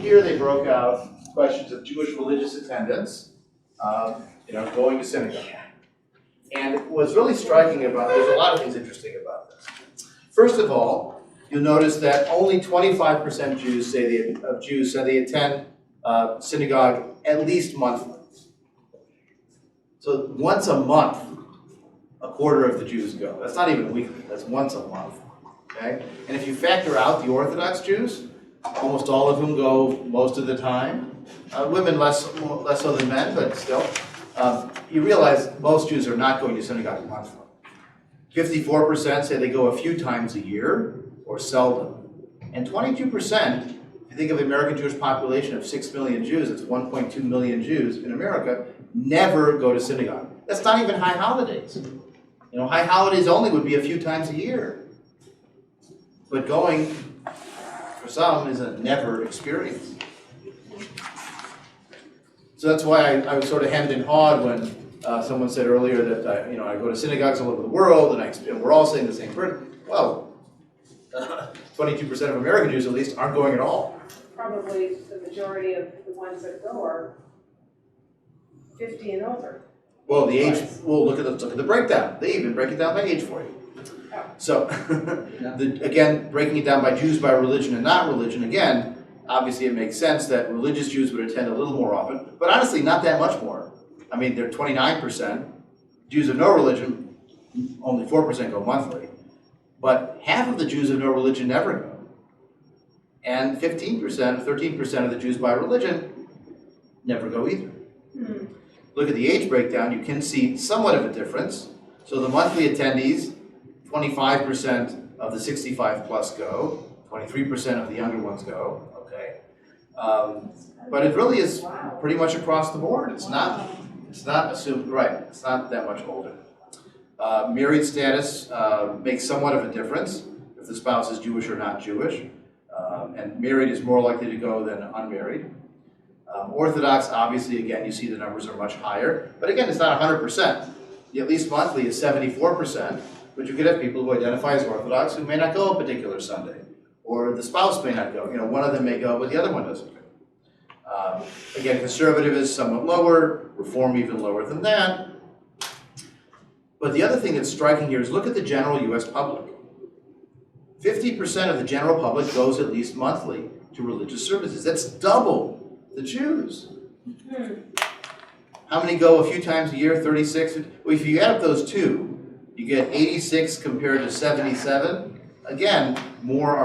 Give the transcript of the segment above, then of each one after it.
Here they broke out questions of Jewish religious attendance, going to synagogue. And what's really striking about, there's a lot of things interesting about this. First of all, you'll notice that only 25% Jews say they attend synagogue at least monthly. So once a month, a quarter of the Jews go. That's not even weekly, that's once a month. Okay? And if you factor out the Orthodox Jews, almost all of whom go most of the time. Women less so than men, but still. You realize most Jews are not going to synagogue monthly. 54% say they go a few times a year or seldom. And 22%, if you think of the American Jewish population of 6 million Jews, it's 1.2 million Jews in America, never go to synagogue. That's not even high holidays. High holidays only would be a few times a year. But going, for some, is a never experience. So that's why I was sort of hemmed and hawed when someone said earlier that I go to synagogues all over the world and we're all saying the same word. Well, 22% of American Jews at least aren't going at all. Probably the majority of the ones that go are 50 and over. Well, the age. Well, look at the breakdown. They even break it down by age for you. Oh. So, again, breaking it down by Jews by religion and not religion. Again, obviously, it makes sense that religious Jews would attend a little more often, but honestly, not that much more. I mean, they're 29%. Jews of no religion, only 4% go monthly, but half of the Jews of no religion never go, and 13% of the Jews by religion never go either. Look at the age breakdown, you can see somewhat of a difference. So the monthly attendees, 25% of the 65 plus go, 23% of the younger ones go, okay. But it really is pretty much across the board. It's not assumed, right, it's not that much older. Married status makes somewhat of a difference if the spouse is Jewish or not Jewish. And married is more likely to go than unmarried. Orthodox, obviously, again, you see the numbers are much higher. But again, it's not 100%. The at least monthly is 74%. But you could have people who identify as Orthodox who may not go a particular Sunday. Or the spouse may not go. One of them may go, but the other one doesn't go. Again, conservative is somewhat lower. Reform even lower than that. But the other thing that's striking here is look at the general U.S. public. 50% of the general public goes at least monthly to religious services. That's double the Jews. How many go a few times a year? 36? Well, if you add up those two, you get 86 compared to 77. Again, more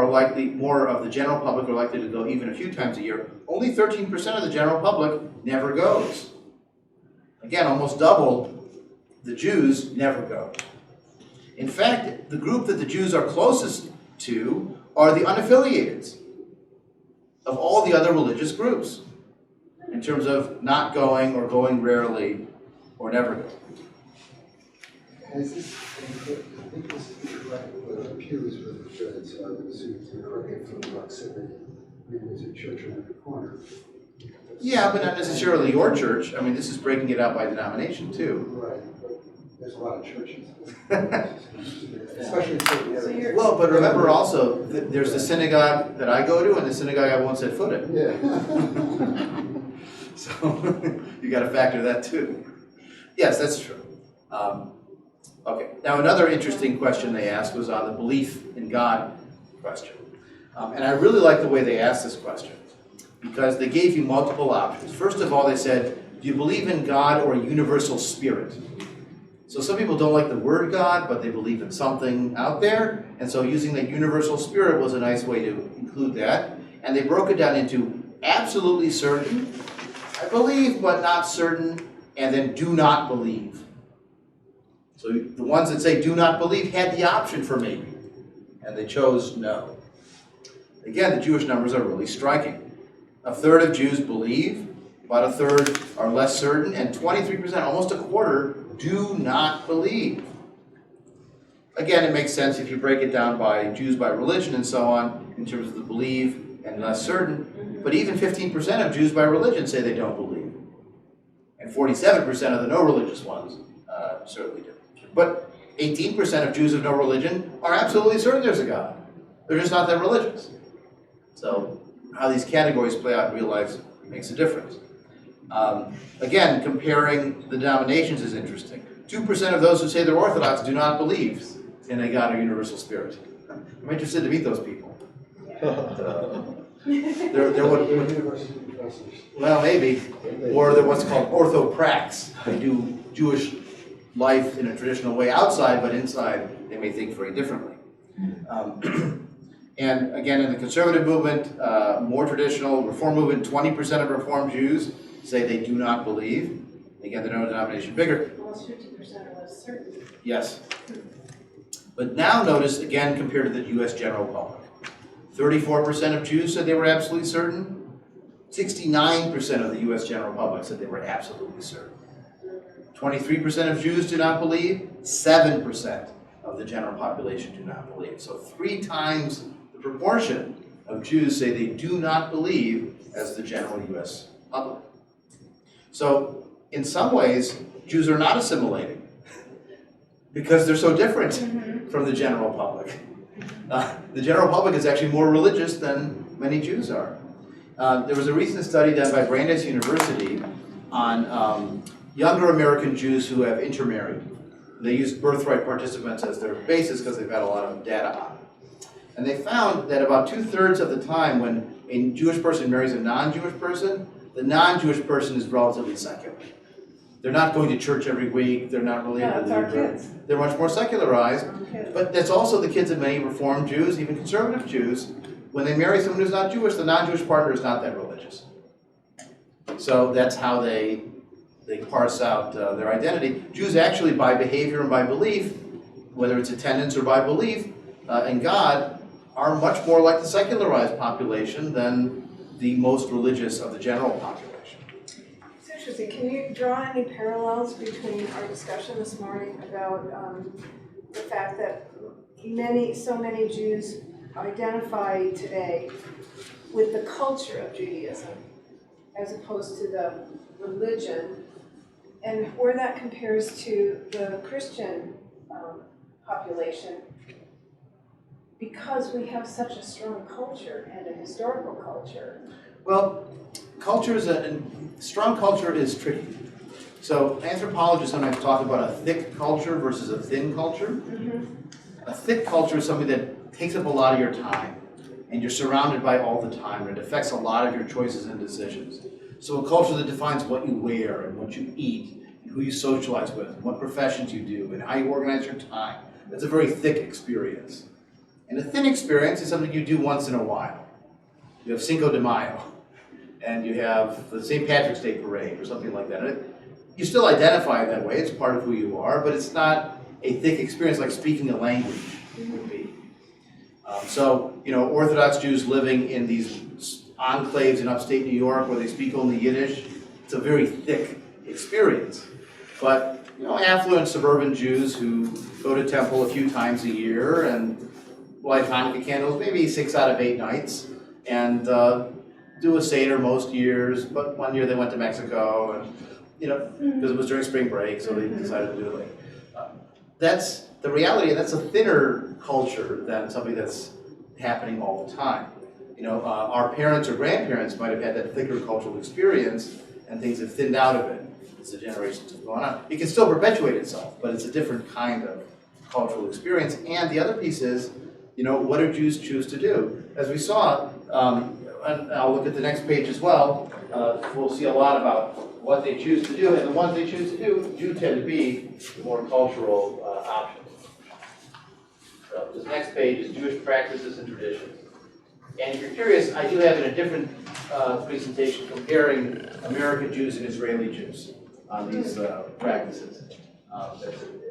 of the general public are likely to go even a few times a year. Only 13% of the general public never goes. Again, almost double the Jews never go. In fact, the group that the Jews are closest to are the unaffiliateds of all the other religious groups in terms of not going or going rarely or never going. I think this is what Pew's really good, so I would assume it's correct from proximity. Maybe there's a church around the corner. Yeah, but not necessarily your church. I mean, this is breaking it out by denomination too. Right, but there's a lot of churches. Especially in certain areas. Well, but remember also, there's the synagogue that I go to and the synagogue I won't set foot in. Yeah. So you got to factor that too. Yes, that's true. Okay, now another interesting question they asked was on the belief in God question. And I really like the way they asked this question because they gave you multiple options. First of all, they said, do you believe in God or a universal spirit? So some people don't like the word God, but they believe in something out there. And so using the universal spirit was a nice way to include that. And they broke it down into absolutely certain, I believe, but not certain, and then do not believe. So the ones that say do not believe had the option for maybe, and they chose no. Again, the Jewish numbers are really striking. A third of Jews believe, about a third are less certain, and 23%, almost a quarter, do not believe. Again, it makes sense if you break it down by Jews by religion and so on, in terms of the believe and less certain. But even 15% of Jews by religion say they don't believe. And 47% of the no-religious ones certainly do. But 18% of Jews of no religion are absolutely certain there's a God. They're just not that religious. So how these categories play out in real life makes a difference. Again, comparing the denominations is interesting. 2% of those who say they're Orthodox do not believe in a God or universal spirit. I'm interested to meet those people. They're what, University professors. well, maybe, or they're what's called orthoprax. They do Jewish life in a traditional way outside, but inside they may think very differently. And again, in the conservative movement, more traditional Reform movement, 20% of Reform Jews say they do not believe. Again, the denomination bigger. Almost 50% or less certain. Yes. But now notice, again, compared to the U.S. general public. 34% of Jews said they were absolutely certain. 69% of the U.S. general public said they were absolutely certain. 23% of Jews do not believe. 7% of the general population do not believe. So 3 times the proportion of Jews say they do not believe as the general U.S. public. So in some ways, Jews are not assimilating because they're so different from the general public. The general public is actually more religious than many Jews are. There was a recent study done by Brandeis University on younger American Jews who have intermarried. They used birthright participants as their basis because they've got a lot of data on it. And they found that about 2/3 of the time when a Jewish person marries a non-Jewish person, the non-Jewish person is relatively secular. They're not going to church every week, they're not really Yeah, it's our kids. They're much more secularized. Okay. But that's also the kids of many Reform Jews, even conservative Jews. When they marry someone who's not Jewish, the non-Jewish partner is not that religious. So that's how they parse out their identity. Jews actually, by behavior and by belief, whether it's attendance or by belief in God, are much more like the secularized population than the most religious of the general population. It's interesting. Can you draw any parallels between our discussion this morning about the fact that so many Jews identify today with the culture of Judaism as opposed to the religion, and where that compares to the Christian population, because we have such a strong culture and a historical culture? Well, strong culture is tricky. So anthropologists sometimes talk about a thick culture versus a thin culture. A thick culture is something that takes up a lot of your time, and you're surrounded by all the time, and it affects a lot of your choices and decisions. So a culture that defines what you wear and what you eat, and who you socialize with, and what professions you do, and how you organize your time, that's a very thick experience. And a thin experience is something you do once in a while. You have Cinco de Mayo, and you have the St. Patrick's Day parade or something like that. And you still identify that way, it's part of who you are, but it's not a thick experience like speaking a language would be. Orthodox Jews living in these enclaves in upstate New York where they speak only Yiddish, it's a very thick experience. But, affluent suburban Jews who go to temple a few times a year and light Hanukkah candles maybe 6 out of 8 nights, and do a Seder most years, but one year they went to Mexico, and because it was during spring break, so they decided to do it late. That's the reality, and that's a thinner culture than something that's happening all the time. Our parents or grandparents might have had that thicker cultural experience, and things have thinned out of it as the generations have gone on. It can still perpetuate itself, but it's a different kind of cultural experience. And the other piece is, what do Jews choose to do? As we saw, and I'll look at the next page as well, we'll see a lot about what they choose to do, and the ones they choose to do tend to be the more cultural options. So this next page is Jewish practices and traditions. And if you're curious, I do have in a different presentation comparing American Jews and Israeli Jews on these practices.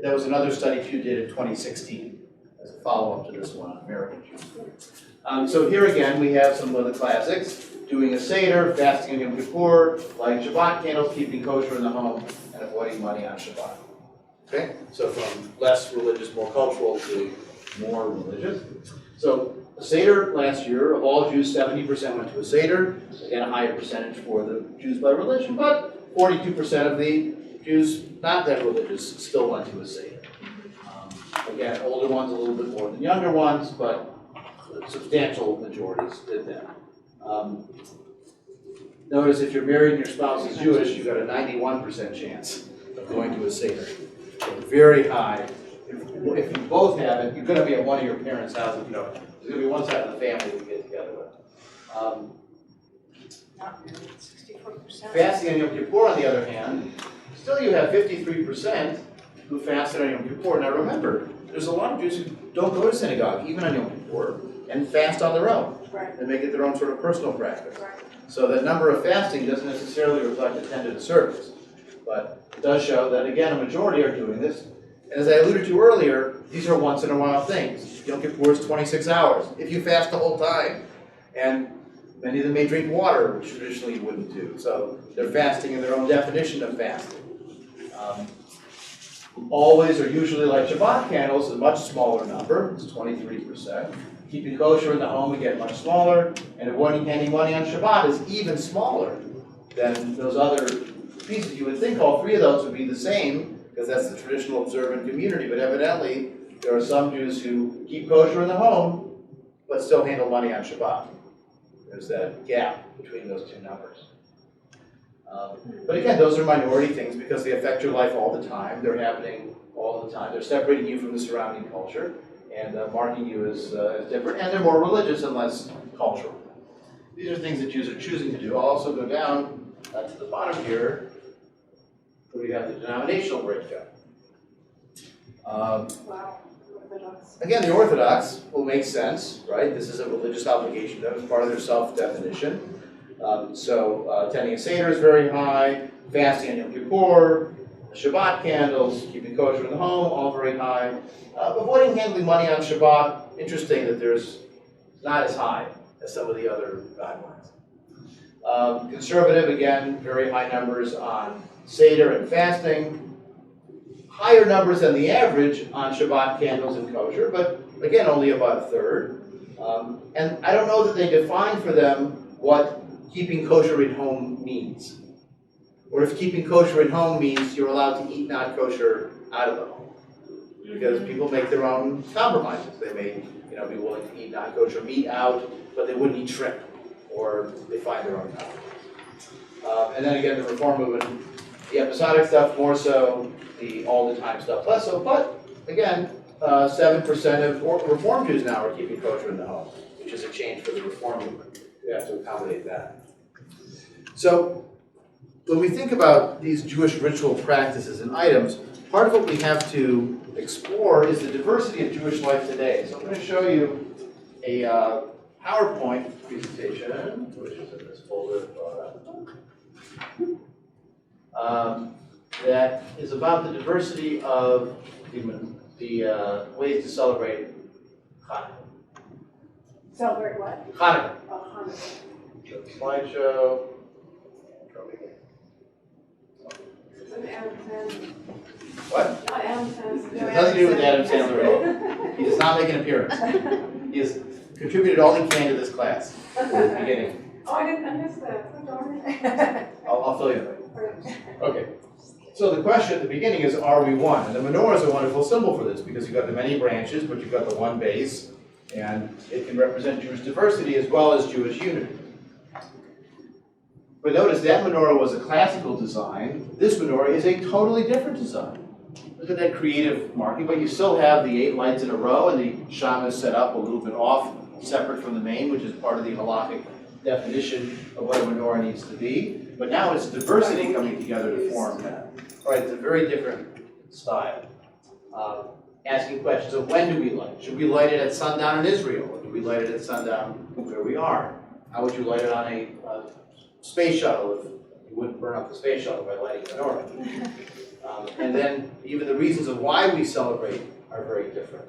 That was another study Pew did in 2016 as a follow-up to this one on American Jews. So here again, we have some of the classics: doing a Seder, fasting on Yom Kippur, lighting Shabbat candles, keeping kosher in the home, and avoiding money on Shabbat. Okay? So from less religious, more cultural to more religious. So the Seder last year, of all Jews, 70% went to a Seder. Again, a higher percentage for the Jews by religion, but 42% of the Jews not that religious still went to a Seder. Again, older ones a little bit more than younger ones, but substantial majorities did that. Notice if you're married and your spouse is Jewish, you've got a 91% chance of going to a Seder. So very high. If you both have it, you're going to be at one of your parents' houses. You know, there's going to be one side of the family we get together with. Not really, 64%. Fasting on Yom Kippur, on the other hand, still you have 53% who fasted on Yom Kippur. Now remember, there's a lot of Jews who don't go to synagogue, even on Yom Kippur, and fast on their own. Right. And make it their own sort of personal practice. Right. So that number of fasting doesn't necessarily reflect attended service. But it does show that, again, a majority are doing this. And as I alluded to earlier, these are once in a while things. Yom Kippur is 26 hours. If you fast the whole time, and many of them may drink water, which traditionally you wouldn't do. So they're fasting in their own definition of fasting. Always or usually like Shabbat candles, a much smaller number, it's 23%. Keeping kosher in the home, again, much smaller. And avoiding handing money on Shabbat is even smaller than those other pieces. You would think all three of those would be the same, because that's the traditional observant community. But evidently, there are some Jews who keep kosher in the home, but still handle money on Shabbat. There's that gap between those two numbers. But again, those are minority things because they affect your life all the time. They're happening all the time. They're separating you from the surrounding culture and marking you as different. And they're more religious and less cultural. These are things that Jews are choosing to do. I'll also go down to the bottom here where we have the denominational breakdown. Wow, Orthodox. Again, the Orthodox will make sense, right? This is a religious obligation. That was part of their self-definition. Attending a Seder is very high, fasting on Yom Kippur, Shabbat candles, keeping kosher in the home, all very high. Avoiding handling money on Shabbat, interesting that there's not as high as some of the other guidelines. Conservative, again, very high numbers on Seder and fasting. Higher numbers than the average on Shabbat candles and kosher, but again, only about a third. And I don't know that they define for them what keeping kosher in home means. Or if keeping kosher in home means you're allowed to eat not kosher out of the home. Because people make their own compromises. They may be willing to eat not kosher meat out, but they wouldn't eat shrimp. Or they find their own compromise. And then again, the Reform movement, the episodic stuff more so, the all-the-time stuff less so. But again, 7% of Reform Jews now are keeping kosher in the home, which is a change for the Reform movement. We have to accommodate that. So, when we think about these Jewish ritual practices and items, part of what we have to explore is the diversity of Jewish life today. So I'm going to show you a PowerPoint presentation, which is in this folder, that is about the diversity of the ways to celebrate Hanukkah. Celebrate what? Hanukkah. Oh, Hanukkah. So slideshow. Adam Sandler. What? Not Adam Sandler. It has nothing to do with Adam Sandler at all. He does not make an appearance. He has contributed all he can to this class at the beginning. Oh, I missed that. Oh, darn it. I'll fill you in. Okay. So the question at the beginning is, are we one? And the menorah is a wonderful symbol for this because you've got the many branches, but you've got the one base, and it can represent Jewish diversity as well as Jewish unity. But notice that menorah was a classical design. This menorah is a totally different design. Look at that creative marking, but you still have the 8 lights in a row, and the shama is set up a little bit off, separate from the main, which is part of the halakhic definition of what a menorah needs to be. But now it's diversity coming together to form that. All right, it's a very different style. Asking questions of when do we light? Should we light it at sundown in Israel? Or do we light it at sundown where we are? How would you light it on a space shuttle if you wouldn't burn up the space shuttle by lighting a menorah? And then even the reasons of why we celebrate are very different.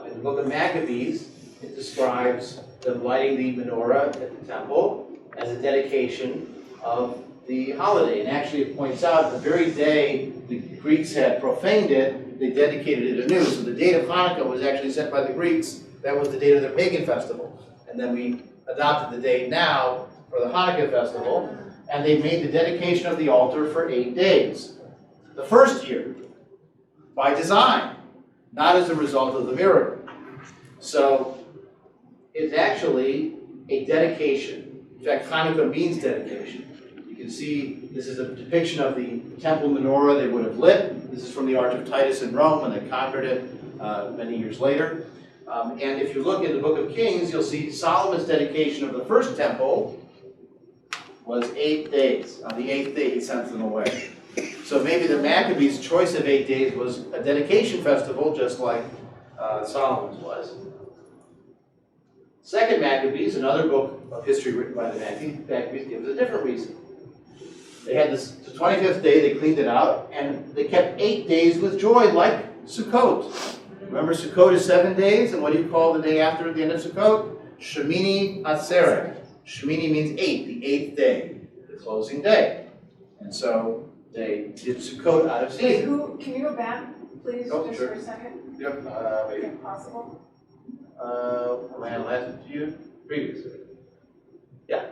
In the book of Maccabees, it describes them lighting the menorah at the temple as a dedication of the holiday. And actually it points out the very day the Greeks had profaned it, they dedicated it anew. So the date of Hanukkah was actually set by the Greeks. That was the date of their pagan festival. And then we adopted the date now for the Hanukkah festival. And they made the dedication of the altar for 8 days. The first year, by design, not as a result of the miracle. So it's actually a dedication In fact, Hanukkah means dedication. You can see this is a depiction of the temple menorah they would have lit. This is from the Arch of Titus in Rome when they conquered it many years later. And if you look in the Book of Kings, you'll see Solomon's dedication of the first temple was 8 days. On the 8th day, he sent them away. So maybe the Maccabees' choice of 8 days was a dedication festival, just like Solomon's was. Second Maccabees, another book of history written by the Maccabees, gives a different reason. They had this, the 25th day, they cleaned it out, and they kept 8 days with joy, like Sukkot. Remember, Sukkot is 7 days, and what do you call the day after the end of Sukkot? Shemini Atzeret. Shemini means 8, the 8th day, the closing day. And so they did Sukkot out of Wait, season. can you go back, please, Oh, just sure. for a second, Yep, maybe. if possible? Am I last to you? Previously. Yeah.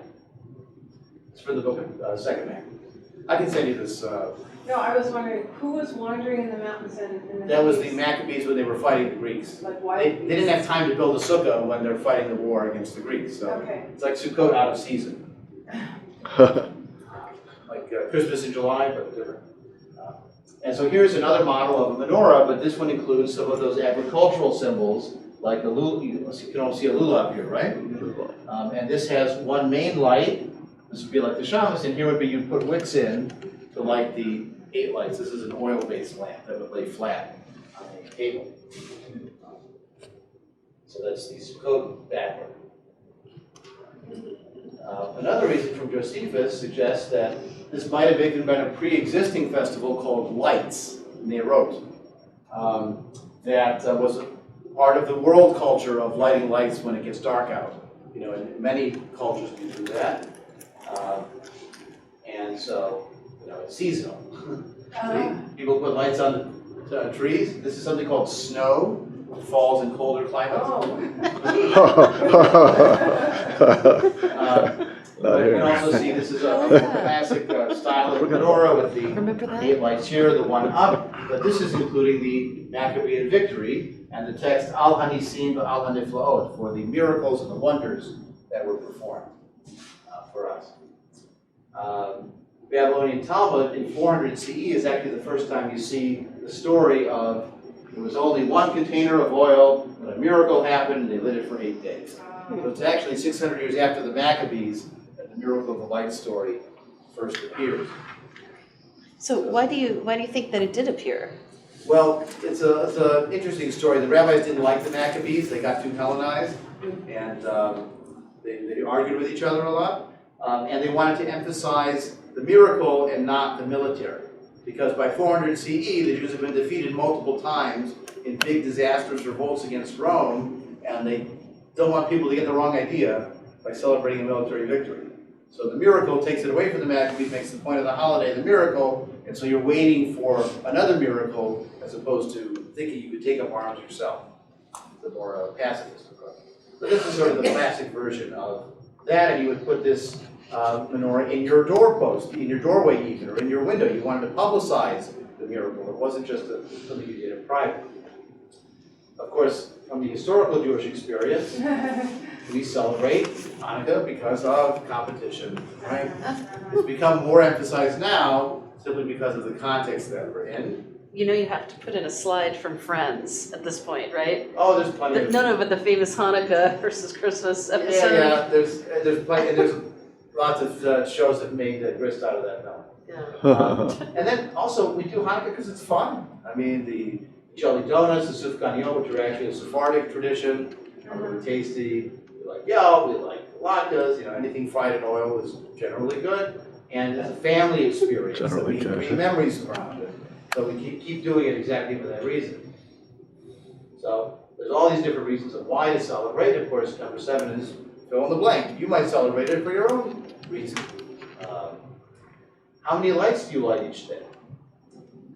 It's for the book of Second Maccabees. I can send you this. No, I was wondering, who was wandering in the mountains and in the That was the caves? Maccabees when they were fighting the Greeks. Like They wild didn't have time to build a sukkah when they're fighting the war against the Greeks. So Okay. it's like Sukkot out of season. Like Christmas in July, but different. And so here's another model of a menorah, but this one includes some of those agricultural symbols, like a lulav. You can all see a lulav here, right? And this has one main light. This would be like the shamus, and here would be you put wicks in to light the 8 lights. This is an oil-based lamp that would lay flat on a table. So that's the Sukkot backward. Another reason from Josephus suggests that this might have even been a pre-existing festival called Lights, and they wrote that was a part of the world culture of lighting lights when it gets dark out. You know, and many cultures do that, and so you know it's seasonal. See? People put lights on the trees. This is something called snow. It falls in colder climates. You can also see this is a more classic style of menorah with the 8 lights here, the one up, but this is including the Maccabean victory and the text Al Hanisim Al Haniflaot for the miracles and the wonders that were performed for us. Babylonian Talmud in 400 CE is actually the first time you see the story of there was only one container of oil, when a miracle happened, and they lit it for 8 days. So it's actually 600 years after the Maccabees that the miracle of the light story first appears. So why do you think that it did appear? Well, it's an interesting story. The rabbis didn't like the Maccabees. They got too Hellenized, and they argued with each other a lot. And they wanted to emphasize the miracle and not the military. Because by 400 CE, the Jews have been defeated multiple times in big disastrous revolts against Rome, and they don't want people to get the wrong idea by celebrating a military victory. So the miracle takes it away from the Maccabees, makes the point of the holiday the miracle, and so you're waiting for another miracle as opposed to thinking you could take up arms yourself, the more pacifist approach. So this is sort of the classic version of that, and you would put this menorah in your doorpost, in your doorway even, or in your window. You wanted to publicize the miracle. It wasn't just something you did in private. Of course, from the historical Jewish experience, we celebrate Hanukkah because of competition, right? It's become more emphasized now simply because of the context that we're in. You know you have to put in a slide from Friends at this point, right? Oh, there's plenty of... No, but the famous Hanukkah versus Christmas episode. Yeah, there's plenty, and there's lots of shows that made the grist out of that film. Yeah. And then also, we do Hanukkah because it's fun. I mean, the jelly donuts, the sufganiyot, which are actually a Sephardic tradition, are really tasty. We like yelp, we like latkes, you know, anything fried in oil is generally good. And it's a family experience that we create memories around it. So we keep doing it exactly for that reason. So there's all these different reasons of why to celebrate. Of course, number 7 is fill in the blank. You might celebrate it for your own reason. How many lights do you light each day?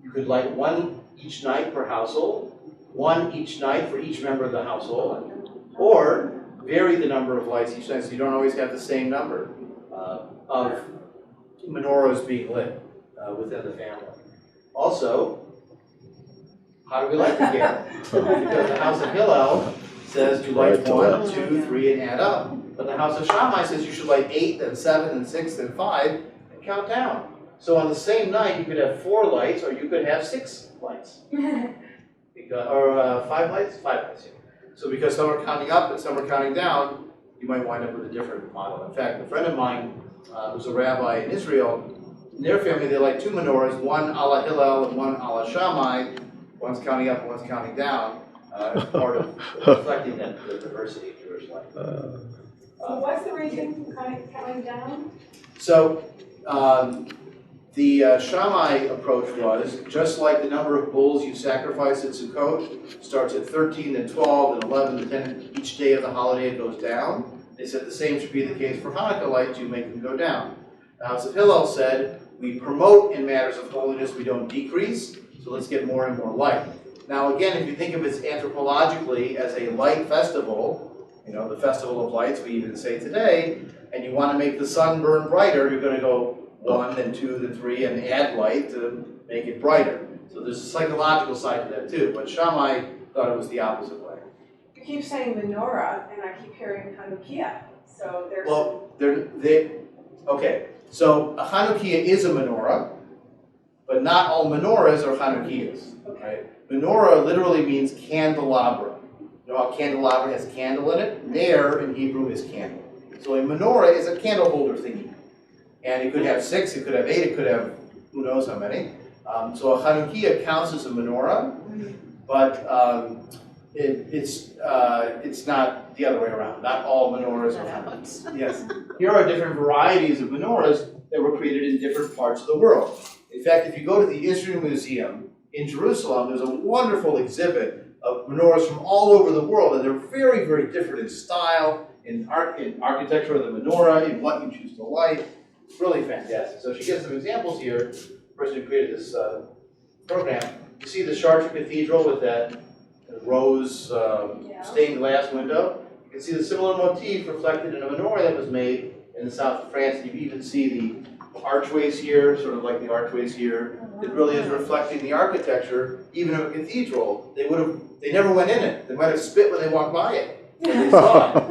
You could light one each night per household, one each night for each member of the household, or vary the number of lights each night so you don't always have the same number of menorahs being lit within the family. Also, how do we light the candle? Because the House of Hillel says you light 1, 2, 3, and add up. But the house of Shammai says you should light 8, then 7, then 6, then 5, and count down. So on the same night, you could have 4 lights, or you could have 6 lights. Or 5 lights? 5 lights, yeah. So because some are counting up and some are counting down, you might wind up with a different model. In fact, a friend of mine who's a rabbi in Israel, in their family they light 2 menorahs, one a la Hillel and one a la Shammai. One's counting up and one's counting down, as part of reflecting the diversity of Jewish life. So what's the reason for counting down? So the Shammai approach was, just like the number of bulls you sacrifice at Sukkot starts at 13, then 12, then 11, then 10, each day of the holiday it goes down. They said the same should be the case for Hanukkah lights, you make them go down. The House of Hillel said, we promote in matters of holiness, we don't decrease, so let's get more and more light. Now again, if you think of it anthropologically as a light festival, the festival of lights we even say today, and you want to make the sun burn brighter, you're going to go 1, then 2, then 3, and add light to make it brighter. So there's a psychological side to that too, but Shammai thought it was the opposite way. You keep saying menorah, and I keep hearing Hanukkah. So there's. Well, okay, so a Hanukkah is a menorah, but not all menorahs are Hanukkahs. Right? Menorah literally means candelabra. You know how candelabra has candle in it? Ner in Hebrew is candle. So a menorah is a candle holder thingy. And it could have 6, it could have 8, it could have who knows how many. So a Hanukkah counts as a menorah, but it's not the other way around. Not all menorahs are Hanukkahs. Yes. Here are different varieties of menorahs that were created in different parts of the world. In fact, if you go to the Israel Museum in Jerusalem, there's a wonderful exhibit of menorahs from all over the world, and they're very, very different in style, in architecture of the menorah, in what you choose to light. It's really fantastic. So she gives some examples here. The person who created this program. You see the Chartres Cathedral with that rose stained glass window. You can see the similar motif reflected in a menorah that was made in the south of France. And you can even see the archways here, sort of like the archways here. It really is reflecting the architecture, even of a cathedral. They never went in it. They might have spit when they walked by it. When they saw it.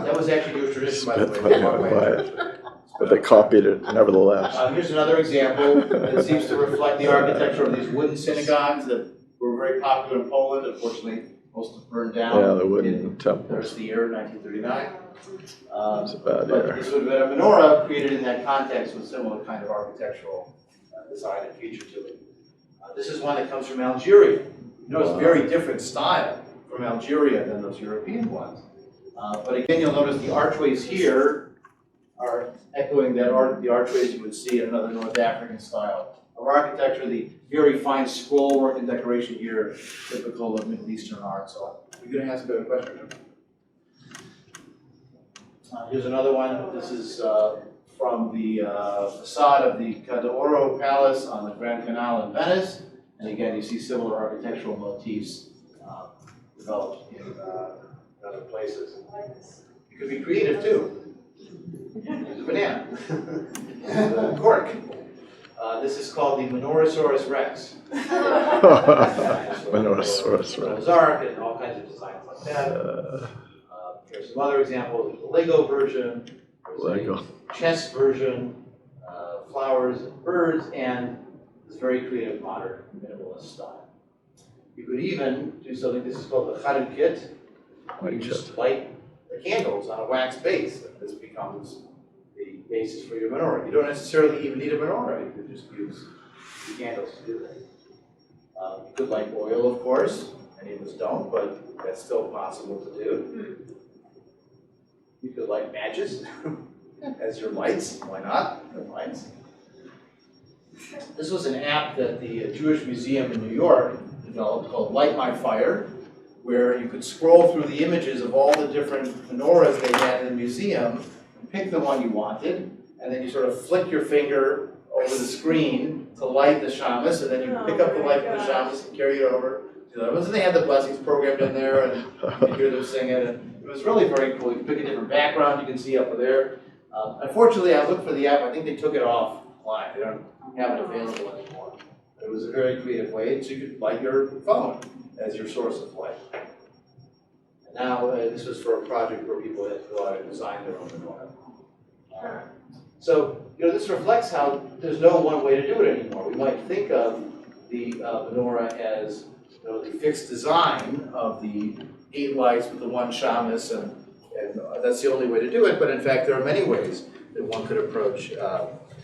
That was actually Jewish tradition, by the way. They walked by it. But they copied it nevertheless. Here's another example that seems to reflect the architecture of these wooden synagogues that were very popular in Poland. Unfortunately, most have burned down. Yeah, the wooden in temples. the year 1939. It's a bad But year. this would have been a menorah created in that context with similar kind of architectural design and feature to it. This is one that comes from Algeria. You know, it's very different style from Algeria than those European ones. But again, you'll notice the archways here are echoing the archways you would see in another North African style of architecture. The very fine scroll work and decoration here, typical of Middle Eastern art. So you're going to ask a question. Here's another one. This is from the facade of the Cadoro Palace on the Grand Canal in Venice. And again, you see similar architectural motifs developed in other places. You could be creative too. There's a banana. And a cork. This is called the Menorahsaurus Rex. Menorahsaurus Rex. Ark and all kinds of designs like that. Here's some other examples. There's a Lego version. There's Lego. a chess version. Flowers and birds, and this very creative modern minimalist style. You could even do something. This is called the Hanukkah. You just light the candles on a wax base. This becomes the basis for your menorah. You don't necessarily even need a menorah. You could just use the candles to do that. You could light oil, of course. Many of us don't, but that's still possible to do. You could light matches as your lights. Why not? They're lights. This was an app that the Jewish Museum in New York developed called Light My Fire, where you could scroll through the images of all the different menorahs they had in the museum, and pick the one you wanted, and then you sort of flick your finger over the screen to light the shamus, and then you pick up the light from the shamus and carry it over to the other ones. And they had the blessings programmed in there, and you could hear them sing it, and it was really very cool. You could pick a different background, you can see up there. Unfortunately, I looked for the app. I think they took it offline. They don't have it available anymore. But it was a very creative way, so you could light your phone as your source of light. Now, this was for a project where people had to go out and design their own menorah. So, this reflects how there's no one way to do it anymore. We might think of the menorah as the fixed design of the 8 lights with the 1 shamus, and that's the only way to do it. But in fact, there are many ways that one could approach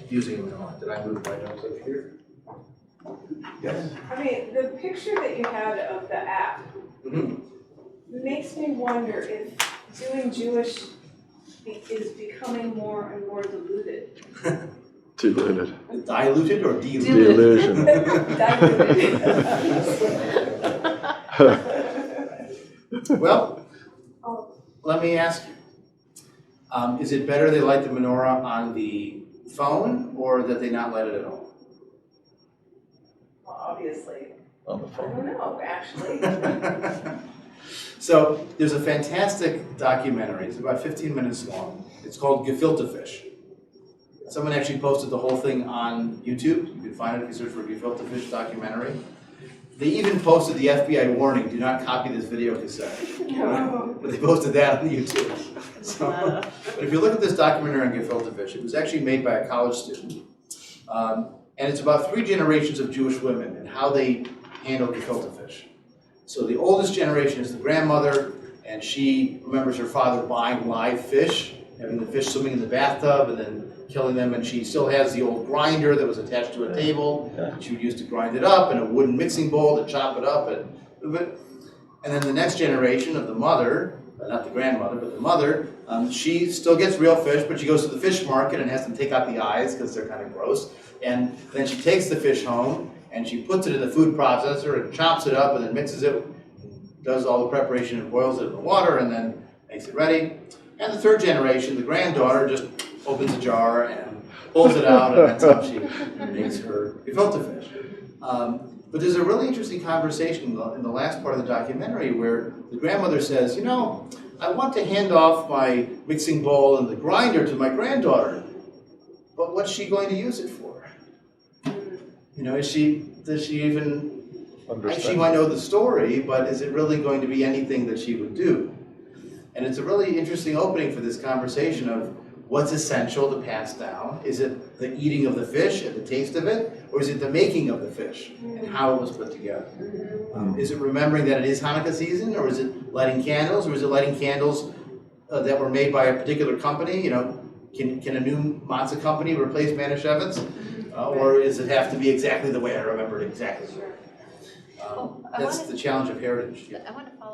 using a menorah. Did I move my nose over here? Yes. I mean, the picture that you had of the app makes me wonder if doing Jewish is becoming more and more diluted. Diluted. Diluted or diluted? Delusion. Diluted. Well, let me ask you, is it better they light the menorah on the phone or that they not light it at all? Well, obviously, On the I phone. don't know, actually. So there's a fantastic documentary. It's about 15 minutes long. It's called Gefilte Fish. Someone actually posted the whole thing on YouTube. You can find it if you search for Gefilte Fish documentary. They even posted the FBI warning, do not copy this video cassette. But they posted that on YouTube. So, but if you look at this documentary on Gefilte Fish, it was actually made by a college student. And it's about 3 generations of Jewish women and how they handle gefilte fish. So the oldest generation is the grandmother, and she remembers her father buying live fish, having the fish swimming in the bathtub and then killing them, and she still has the old grinder that was attached to a table. She would use to grind it up, and a wooden mixing bowl to chop it up. And then the next generation of the mother, not the grandmother, but the mother, she still gets real fish, but she goes to the fish market and has them take out the eyes because they're kind of gross. And then she takes the fish home and she puts it in the food processor and chops it up and then mixes it, does all the preparation and boils it in the water and then makes it ready. And the third generation, the granddaughter, just opens a jar and pulls it out, and that's how she makes her gefilte fish. But there's a really interesting conversation in the last part of the documentary where the grandmother says, I want to hand off my mixing bowl and the grinder to my granddaughter, but what's she going to use it for? Does she even, she might know the story, but is it really going to be anything that she would do? And it's a really interesting opening for this conversation of what's essential to pass down. Is it the eating of the fish and the taste of it, or is it the making of the fish and how it was put together? Is it remembering that it is Hanukkah season, or is it lighting candles, or is it lighting candles that were made by a particular company? Can a new matzah company replace Manischewitz? Or does it have to be exactly the way I remember it exactly? That's the challenge of heritage. I want to